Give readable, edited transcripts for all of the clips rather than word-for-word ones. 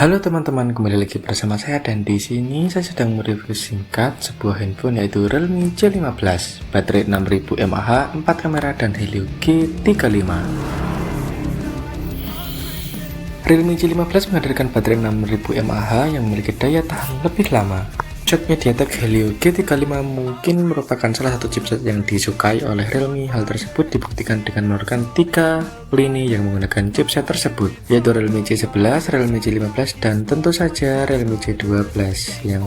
Halo teman-teman, kembali lagi bersama saya dan di sini saya sedang mereview singkat sebuah handphone yaitu Realme C15, baterai 6000 mAh, 4 kamera dan Helio G35. Realme C15 menghadirkan baterai 6000 mAh yang memiliki daya tahan lebih lama. Chip MediaTek Helio G35 mungkin merupakan salah satu chipset yang disukai oleh Realme. Hal tersebut dibuktikan dengan mengeluarkan 3 lini yang menggunakan chipset tersebut, yaitu Realme C11, Realme C15, dan tentu saja Realme C12 yang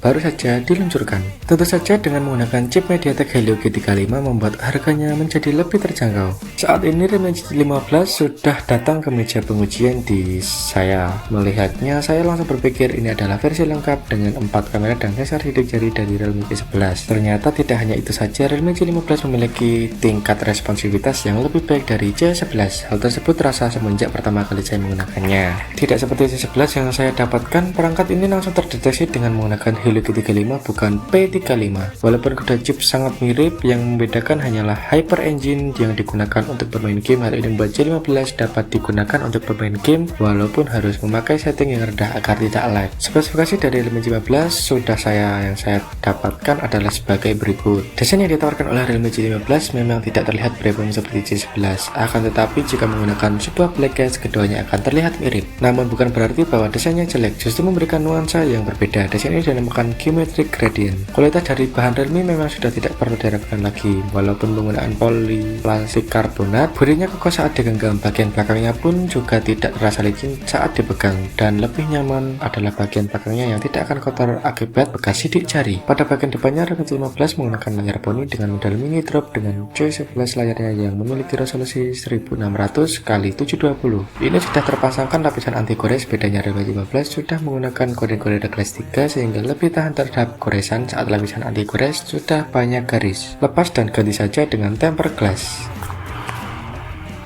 baru saja diluncurkan. Tentu saja dengan menggunakan chip MediaTek Helio G35 membuat harganya menjadi lebih terjangkau. Saat ini Realme C15 sudah datang ke meja pengujian di saya. Melihatnya, saya langsung berpikir ini adalah versi lengkap dengan 4 kamera dan sensor sidik jari dari Realme C11. Ternyata tidak hanya itu saja, Realme C15 memiliki tingkat responsivitas yang lebih baik dari C11. Hal tersebut terasa semenjak pertama kali saya menggunakannya. Tidak seperti C11 yang saya dapatkan, perangkat ini langsung terdeteksi dengan menggunakan Helio G35 bukan P35. Walaupun kedua chip sangat mirip, yang membedakan hanyalah Hyper Engine yang digunakan untuk bermain game. Hal ini membuat C15 dapat digunakan untuk bermain game walaupun harus memakai setting yang rendah agar tidak lag. Spesifikasi dari Realme C15 yang saya dapatkan adalah sebagai berikut. Desain yang ditawarkan oleh Realme C15 memang tidak terlihat premium seperti C11, akan tetapi jika menggunakan sebuah black case keduanya akan terlihat mirip. Namun bukan berarti bahwa desainnya jelek, justru memberikan nuansa yang berbeda. Desain ini dinamakan geometric gradient. Kualitas dari bahan Realme memang sudah tidak perlu diragukan lagi. Walaupun penggunaan polyplastik karbonat, bodinya kokoh saat digenggam. Bagian belakangnya pun juga tidak terasa licin saat dipegang, dan lebih nyaman adalah bagian belakangnya yang tidak akan kotor akibat bekas sidik jari. Pada bagian depannya, Realme C15 menggunakan layar poni dengan model mini drop dengan C11 layarnya yang memiliki resolusi 1600x720. Ini sudah terpasangkan lapisan anti gores. Bedanya Realme C15 sudah menggunakan kode glass 3 sehingga lebih tahan terhadap goresan, saat lapisan anti gores sudah banyak garis. Lepas dan ganti saja dengan tempered glass.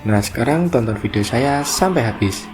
Nah, sekarang tonton video saya sampai habis.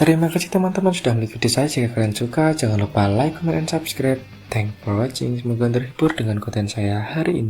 Terima kasih teman-teman sudah melihat video saya. Jika kalian suka, jangan lupa like, comment, dan subscribe. Thanks for watching. Semoga terhibur dengan konten saya hari ini.